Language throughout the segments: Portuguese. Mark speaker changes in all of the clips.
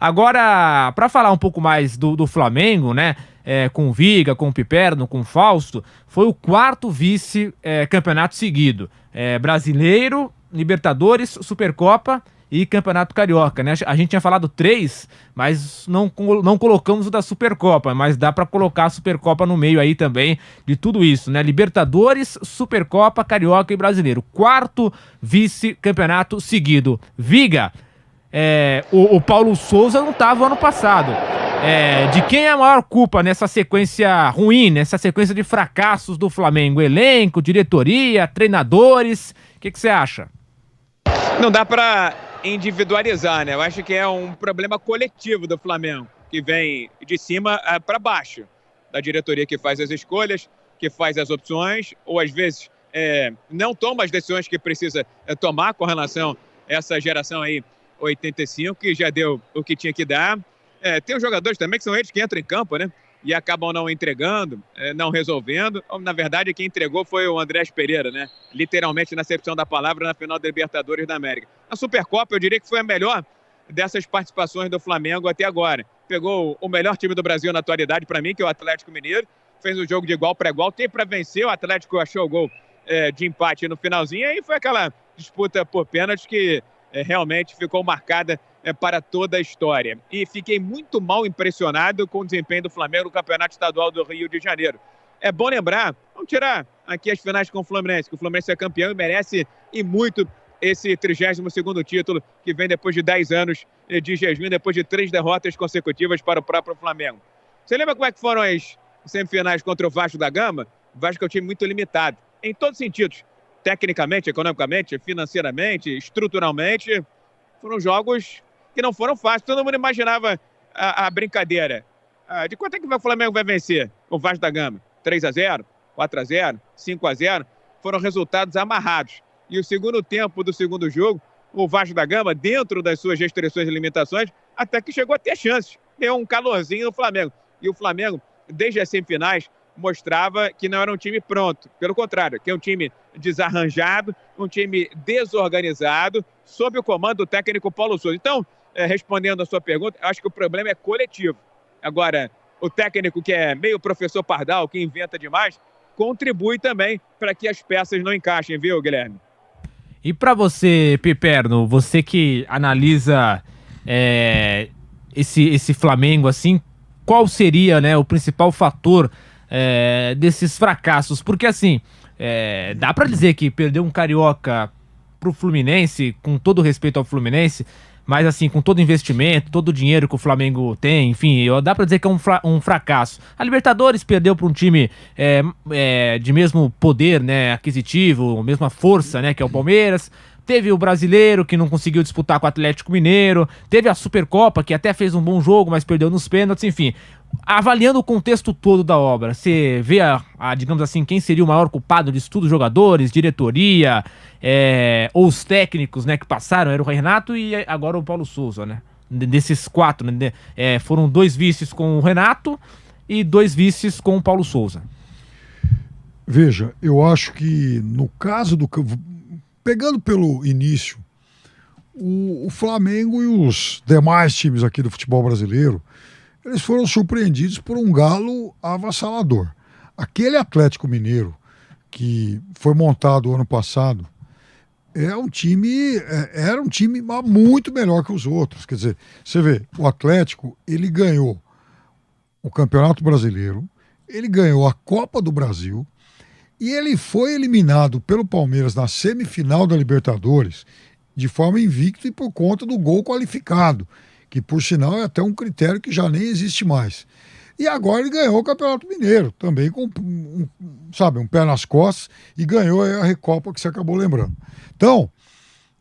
Speaker 1: Agora, para falar um pouco mais do Flamengo, né? Com o Viga, com o Piperno, com o Fausto, foi o quarto vice-campeonato seguido. Brasileiro, Libertadores, Supercopa e Campeonato Carioca, né? A gente tinha falado 3, mas não colocamos o da Supercopa, mas dá pra colocar a Supercopa no meio aí também de tudo isso, né? Libertadores, Supercopa, Carioca e Brasileiro. Quarto vice-campeonato seguido. Viga, o Paulo Souza não estava ano passado. De quem é a maior culpa nessa sequência ruim, nessa sequência de fracassos do Flamengo? Elenco, diretoria, treinadores? O que você acha?
Speaker 2: Não dá pra individualizar, né? Eu acho que é um problema coletivo do Flamengo, que vem de cima para baixo, da diretoria que faz as escolhas, que faz as opções, ou às vezes não toma as decisões que precisa tomar com relação a essa geração aí 85, que já deu o que tinha que dar. Tem os jogadores também que são eles que entram em campo, né? E acabam não entregando, não resolvendo. Na verdade, quem entregou foi o Andrés Pereira, né? Literalmente, na acepção da palavra, na final da Libertadores da América. A Supercopa, eu diria que foi a melhor dessas participações do Flamengo até agora. Pegou o melhor time do Brasil na atualidade, para mim, que é o Atlético Mineiro. Fez um jogo de igual para igual. Tem para vencer, o Atlético achou o gol de empate no finalzinho. Aí foi aquela disputa por pênalti que realmente ficou marcada para toda a história. E fiquei muito mal impressionado com o desempenho do Flamengo no Campeonato Estadual do Rio de Janeiro. É bom lembrar, vamos tirar aqui as finais com o Fluminense, que o Fluminense é campeão e merece e muito esse 32º título que vem depois de 10 anos de jejum, depois de 3 derrotas consecutivas para o próprio Flamengo. Você lembra como é que foram as semifinais contra o Vasco da Gama? O Vasco é um time muito limitado, em todos os sentidos. Tecnicamente, economicamente, financeiramente, estruturalmente, foram jogos que não foram fáceis. Todo mundo imaginava a brincadeira. De quanto é que o Flamengo vai vencer o Vasco da Gama? 3-0, 4-0, 5-0. Foram resultados amarrados. E o segundo tempo do segundo jogo, o Vasco da Gama, dentro das suas restrições e limitações, até que chegou a ter chances. Deu um calorzinho no Flamengo. E o Flamengo, desde as semifinais, mostrava que não era um time pronto. Pelo contrário, que é um time desarranjado, um time desorganizado, sob o comando do técnico Paulo Souza. Então, respondendo a sua pergunta, eu acho que o problema é coletivo. Agora, o técnico que é meio professor Pardal, que inventa demais, contribui também para que as peças não encaixem, viu, Guilherme?
Speaker 1: E para você, Piperno, você que analisa esse Flamengo assim, qual seria, né, o principal fator desses fracassos? Porque assim, dá para dizer que perdeu um Carioca pro Fluminense, com todo respeito ao Fluminense, mas assim, com todo investimento, todo o dinheiro que o Flamengo tem, enfim, dá pra dizer que é um fracasso. A Libertadores perdeu pra um time de mesmo poder, né, aquisitivo, mesma força, né, que é o Palmeiras. Teve o Brasileiro, que não conseguiu disputar com o Atlético Mineiro. Teve a Supercopa, que até fez um bom jogo, mas perdeu nos pênaltis, enfim. Avaliando o contexto todo da obra, você vê, digamos assim, quem seria o maior culpado disso tudo? Jogadores, diretoria, ou os técnicos, né, que passaram? Era o Renato e agora o Paulo Souza, né? Desses 4, né? Foram 2 vices com o Renato e 2 vices com o Paulo Souza.
Speaker 3: Veja, eu acho que no caso do... Pegando pelo início, o Flamengo e os demais times aqui do futebol brasileiro, eles foram surpreendidos por um Galo avassalador. Aquele Atlético Mineiro que foi montado ano passado era um time muito melhor que os outros. Quer dizer, você vê, o Atlético, ele ganhou o Campeonato Brasileiro, ele ganhou a Copa do Brasil, e ele foi eliminado pelo Palmeiras na semifinal da Libertadores de forma invicta e por conta do gol qualificado, que por sinal é até um critério que já nem existe mais. E agora ele ganhou o Campeonato Mineiro, também com um pé nas costas, e ganhou a Recopa que você acabou lembrando. Então,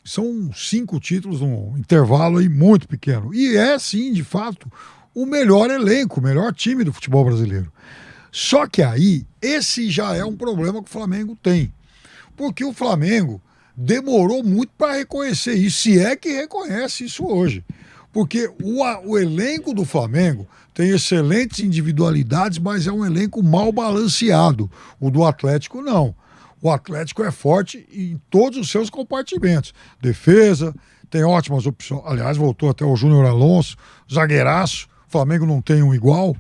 Speaker 3: são 5 títulos num intervalo aí muito pequeno. E é, sim, de fato, o melhor elenco, o melhor time do futebol brasileiro. Só que aí, esse já é um problema que o Flamengo tem. Porque o Flamengo demorou muito para reconhecer isso, se é que reconhece isso hoje. Porque o elenco do Flamengo tem excelentes individualidades, mas é um elenco mal balanceado. O do Atlético, não. O Atlético é forte em todos os seus compartimentos. Defesa, tem ótimas opções. Aliás, voltou até o Júnior Alonso, zagueiraço. O Flamengo não tem um igual.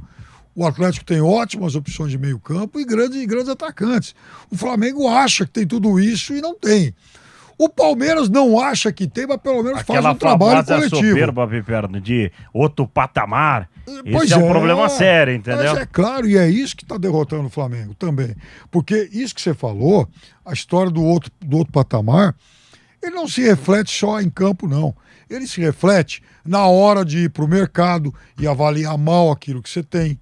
Speaker 3: O Atlético tem ótimas opções de meio campo e grandes atacantes. O Flamengo acha que tem tudo isso e não tem. O Palmeiras não acha que tem, mas pelo menos faz um trabalho coletivo.
Speaker 4: Aquela soberba, Piperno, de outro patamar. Esse é um problema sério, entendeu?
Speaker 3: Mas é claro, e é isso que está derrotando o Flamengo também. Porque isso que você falou, a história do outro patamar, ele não se reflete só em campo, não. Ele se reflete na hora de ir para o mercado e avaliar mal aquilo que você tem.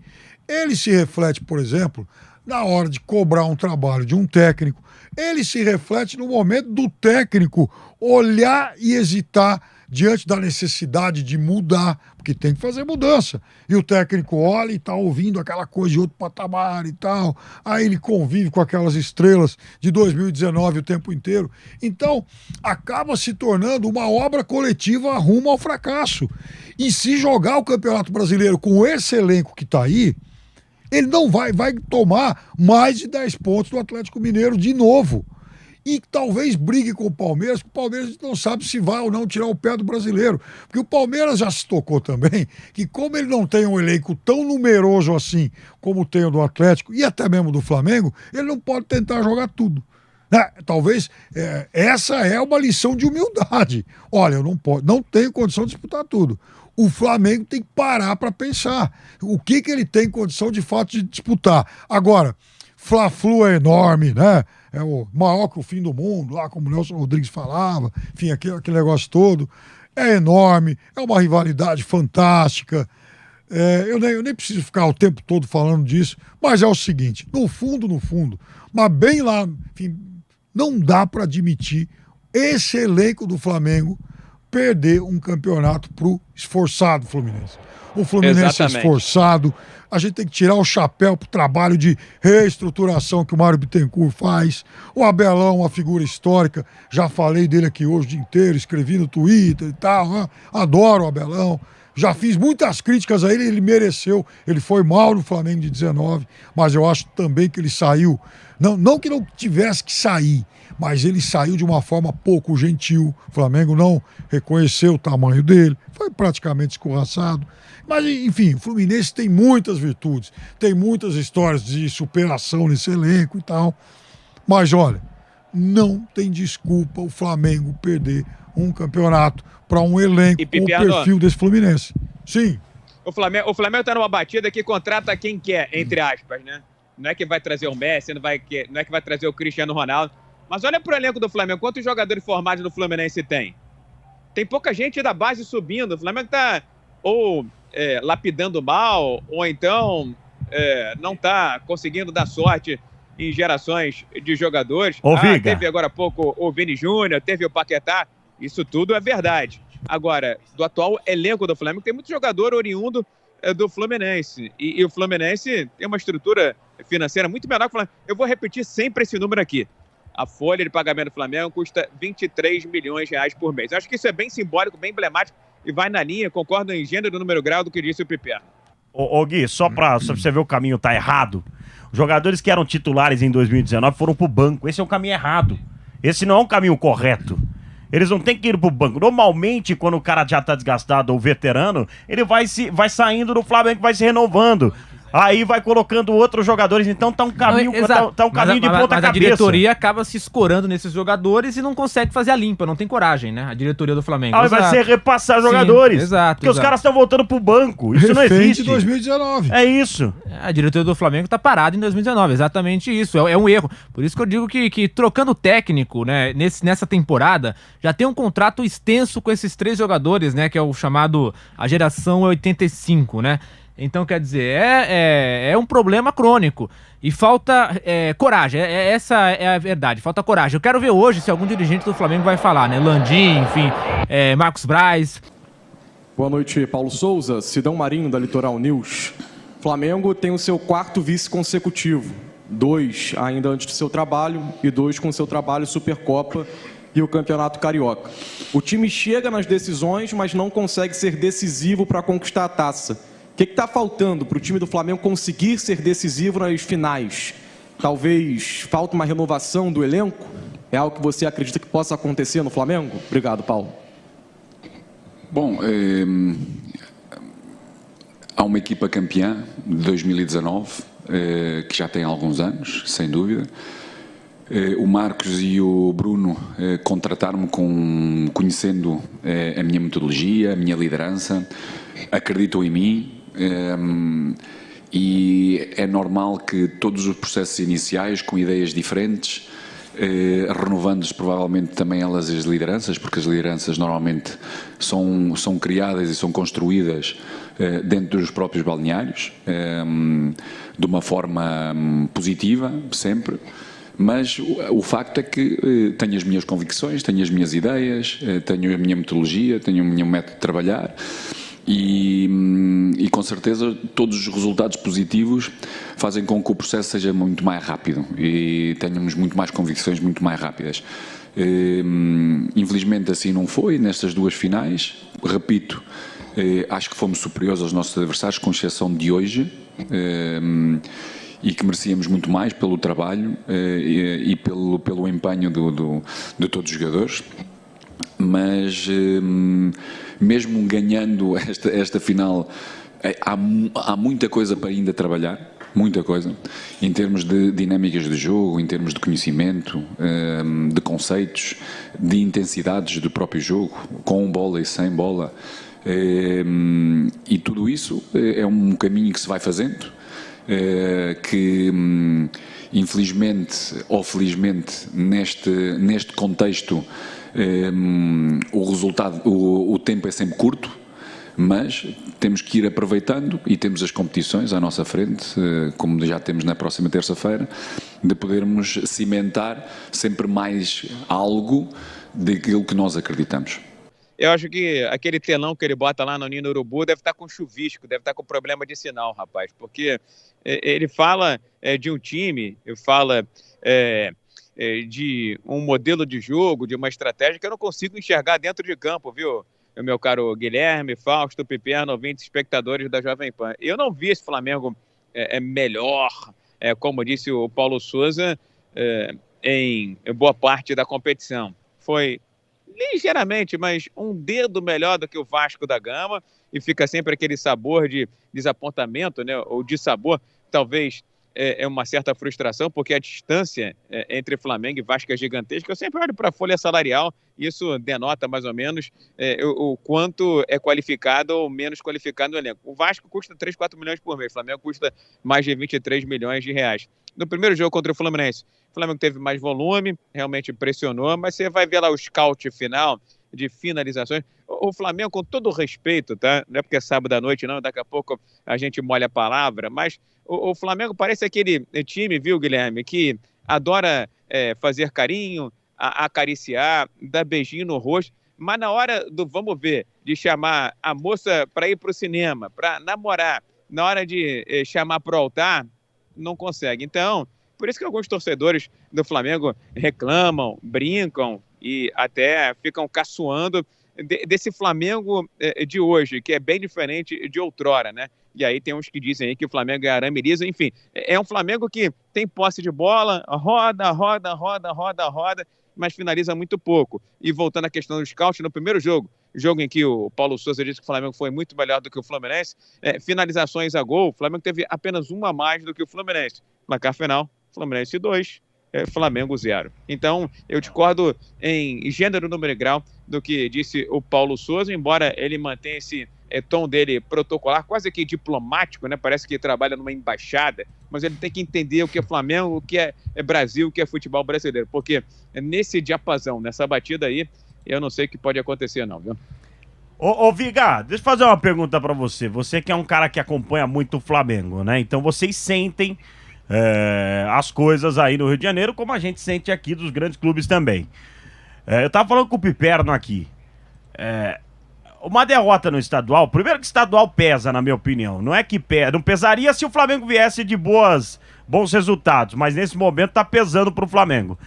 Speaker 3: Ele se reflete, por exemplo, na hora de cobrar um trabalho de um técnico. Ele se reflete no momento do técnico olhar e hesitar diante da necessidade de mudar, porque tem que fazer mudança. E o técnico olha e está ouvindo aquela coisa de outro patamar e tal. Aí ele convive com aquelas estrelas de 2019 o tempo inteiro. Então, acaba se tornando uma obra coletiva rumo ao fracasso. E se jogar o Campeonato Brasileiro com esse elenco que está aí, ele não vai tomar mais de 10 pontos do Atlético Mineiro de novo. E talvez brigue com o Palmeiras, porque o Palmeiras não sabe se vai ou não tirar o pé do brasileiro. Porque o Palmeiras já se tocou também que, como ele não tem um elenco tão numeroso assim como tem o do Atlético e até mesmo do Flamengo, ele não pode tentar jogar tudo. Talvez essa é uma lição de humildade. Olha, eu não tenho condição de disputar tudo. O Flamengo tem que parar para pensar o que ele tem condição de fato de disputar. Agora, Fla-Flu é enorme, né? É o maior que o fim do mundo, lá como o Nelson Rodrigues falava, enfim, aquele negócio todo. É enorme, é uma rivalidade fantástica. Eu nem preciso ficar o tempo todo falando disso, mas é o seguinte, no fundo, mas bem lá, enfim, não dá para admitir esse elenco do Flamengo perder um campeonato pro esforçado Fluminense. O Fluminense é esforçado, a gente tem que tirar o chapéu pro trabalho de reestruturação que o Mário Bittencourt faz. O Abelão, uma figura histórica, já falei dele aqui hoje o dia inteiro, escrevi no Twitter e tal, né? Adoro o Abelão. Já fiz muitas críticas a ele, ele mereceu. Ele foi mal no Flamengo de 19, mas eu acho também que ele saiu. Não que não tivesse que sair, mas ele saiu de uma forma pouco gentil. O Flamengo não reconheceu o tamanho dele, foi praticamente escorraçado. Mas, enfim, o Fluminense tem muitas virtudes, tem muitas histórias de superação nesse elenco e tal. Mas, olha, não tem desculpa o Flamengo perder um campeonato para um elenco com o perfil desse Fluminense. Sim.
Speaker 2: O Flamengo tá numa batida que contrata quem quer, entre aspas, né? Não é que vai trazer o Messi, não é que vai trazer o Cristiano Ronaldo. Mas olha pro elenco do Flamengo, quantos jogadores formados no Fluminense tem? Tem pouca gente da base subindo. O Flamengo tá ou lapidando mal, ou então não tá conseguindo dar sorte em gerações de jogadores. Teve agora há pouco o Vini Júnior, teve o Paquetá. Isso tudo é verdade. Agora, do atual elenco do Flamengo, tem muito jogador oriundo do Fluminense. E o Fluminense tem uma estrutura financeira muito menor que o Flamengo. Eu vou repetir sempre esse número aqui. A folha de pagamento do Flamengo custa 23 milhões de reais por mês. Eu acho que isso é bem simbólico, bem emblemático e vai na linha, concordo em gênero, número, grau do que disse o Piperno.
Speaker 4: Ô Gui, só pra você ver o caminho tá errado. Os jogadores que eram titulares em 2019 foram pro banco. Esse é um caminho errado. Esse não é um caminho correto. Eles não têm que ir pro banco. Normalmente, quando o cara já tá desgastado ou veterano, ele vai saindo do Flamengo, vai se renovando. Aí vai colocando outros jogadores, então tá um caminho, tá um caminho de ponta cabeça.
Speaker 1: Mas a diretoria acaba se escorando nesses jogadores e não consegue fazer a limpa, não tem coragem, né? A diretoria do Flamengo.
Speaker 4: Aí vai ser repassar jogadores. Sim, exato. Porque os caras estão voltando pro banco. Isso não existe.
Speaker 3: 2019.
Speaker 4: É isso.
Speaker 1: A diretoria do Flamengo tá parada em 2019, exatamente isso. É um erro. Por isso que eu digo que trocando técnico, né, nessa temporada, já tem um contrato extenso com esses 3 jogadores, né? Que é o chamado a geração 85, né? Então, quer dizer, é um problema crônico. E falta coragem. Essa é a verdade. Falta coragem. Eu quero ver hoje se algum dirigente do Flamengo vai falar, né? Landim, enfim, Marcos Braz.
Speaker 5: Boa noite, Paulo Souza, Sidão Marinho, da Litoral News. Flamengo tem o seu 4º vice consecutivo. 2 ainda antes do seu trabalho e 2 com o seu trabalho Supercopa e o Campeonato Carioca. O time chega nas decisões, mas não consegue ser decisivo para conquistar a taça. O que está faltando para o time do Flamengo conseguir ser decisivo nas finais? Talvez falta uma renovação do elenco? É algo que você acredita que possa acontecer no Flamengo? Obrigado, Paulo.
Speaker 6: Bom, há uma equipa campeã de 2019, que já tem alguns anos, sem dúvida. O Marcos e o Bruno contrataram-me conhecendo a minha metodologia, a minha liderança, acreditam em mim, e é normal que todos os processos iniciais, com ideias diferentes, renovando-se provavelmente também elas as lideranças, porque as lideranças normalmente são criadas e são construídas dentro dos próprios balneários, de uma forma positiva, sempre. Mas o facto é que tenho as minhas convicções, tenho as minhas ideias, tenho a minha metodologia, tenho o meu método de trabalhar e com certeza todos os resultados positivos fazem com que o processo seja muito mais rápido e tenhamos muito mais convicções muito mais rápidas. Infelizmente assim não foi nestas duas finais. Repito, acho que fomos superiores aos nossos adversários, com exceção de hoje. E que merecíamos muito mais pelo trabalho e pelo empenho de todos os jogadores. Mas mesmo ganhando esta final, há muita coisa para ainda trabalhar, muita coisa, em termos de dinâmicas de jogo, em termos de conhecimento, de conceitos, de intensidades do próprio jogo, com bola e sem bola. E tudo isso é um caminho que se vai fazendo, que infelizmente ou felizmente neste contexto o resultado, o tempo é sempre curto, mas temos que ir aproveitando e temos as competições à nossa frente, como já temos na próxima terça-feira, de podermos cimentar sempre mais algo daquilo que nós acreditamos.
Speaker 2: Eu acho que aquele telão que ele bota lá no Nino Urubu deve estar com chuvisco, deve estar com problema de sinal, rapaz, porque ele fala de um time, fala de um modelo de jogo, de uma estratégia que eu não consigo enxergar dentro de campo, viu, meu caro Guilherme, Fausto, Piperno, ouvintes, espectadores da Jovem Pan. Eu não vi esse Flamengo melhor, como disse o Paulo Souza, em boa parte da competição. Foi ligeiramente, mas um dedo melhor do que o Vasco da Gama, e fica sempre aquele sabor de desapontamento, né, ou de sabor, talvez uma certa frustração, porque a distância entre Flamengo e Vasco é gigantesca. Eu sempre olho para a folha salarial, e isso denota mais ou menos o quanto é qualificado ou menos qualificado no elenco. O Vasco custa 3, 4 milhões por mês, o Flamengo custa mais de 23 milhões de reais. No primeiro jogo contra o Fluminense, o Flamengo teve mais volume, realmente pressionou, mas você vai ver lá o scout final de finalizações. O Flamengo, com todo o respeito, tá? Não é porque é sábado à noite, não, daqui a pouco a gente molha a palavra, mas o Flamengo parece aquele time, viu, Guilherme, que adora fazer carinho, acariciar, dar beijinho no rosto, mas na hora do vamos ver, de chamar a moça para ir para o cinema, para namorar, na hora de chamar para o altar, não consegue. Então, por isso que alguns torcedores do Flamengo reclamam, brincam e até ficam caçoando desse Flamengo de hoje, que é bem diferente de outrora, né? E aí tem uns que dizem aí que o Flamengo é arame liso, enfim. É um Flamengo que tem posse de bola, roda, mas finaliza muito pouco. E voltando à questão do scout, no primeiro jogo em que o Paulo Souza disse que o Flamengo foi muito melhor do que o Fluminense, finalizações a gol, o Flamengo teve apenas uma a mais do que o Fluminense. Placar final, Fluminense 2, Flamengo 0. Então, eu discordo em gênero, número e grau do que disse o Paulo Souza, embora ele mantenha esse tom dele protocolar, quase que diplomático, né? Parece que trabalha numa embaixada, mas ele tem que entender o que é Flamengo, o que é Brasil, o que é futebol brasileiro, porque nesse diapasão, nessa batida aí, eu não sei o que pode acontecer não, viu?
Speaker 4: Ô Viga, deixa eu fazer uma pergunta pra você. Você que é um cara que acompanha muito o Flamengo, né? Então vocês sentem as coisas aí no Rio de Janeiro, como a gente sente aqui dos grandes clubes também. Eu tava falando com o Piperno aqui. Uma derrota no estadual, primeiro que estadual pesa, na minha opinião. Não é que pesa, não pesaria se o Flamengo viesse de bons resultados, mas nesse momento tá pesando pro Flamengo.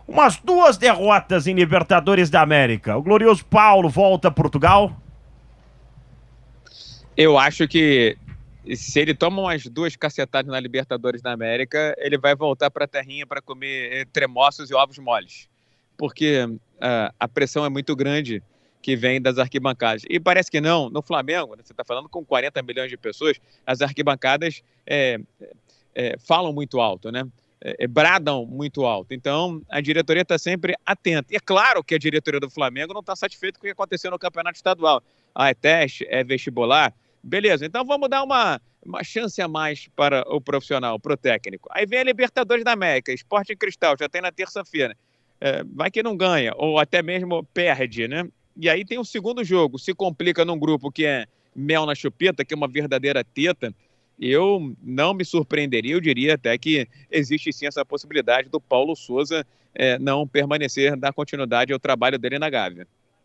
Speaker 4: Umas 2 derrotas em Libertadores da América. O glorioso Paulo volta a Portugal?
Speaker 2: Eu acho que se ele toma umas 2 cacetadas na Libertadores da América, ele vai voltar para a terrinha para comer tremoços e ovos moles. Porque a pressão é muito grande que vem das arquibancadas. E parece que não, no Flamengo, né, você está falando com 40 milhões de pessoas, as arquibancadas falam muito alto, né? Bradam muito alto. Então, a diretoria está sempre atenta. E é claro que a diretoria do Flamengo não está satisfeita com o que aconteceu no Campeonato Estadual. É teste, é vestibular. Beleza, então vamos dar uma chance a mais para o profissional, para o técnico. Aí vem a Libertadores da América, Sporting Cristal, já tem na terça-feira. Vai que não ganha, ou até mesmo perde, né? E aí tem o segundo jogo, se complica num grupo que é mel na chupeta, que é uma verdadeira teta. Eu não me surpreenderia, eu diria até que existe sim essa possibilidade do Paulo Souza não permanecer, dar continuidade ao trabalho dele na Gávea.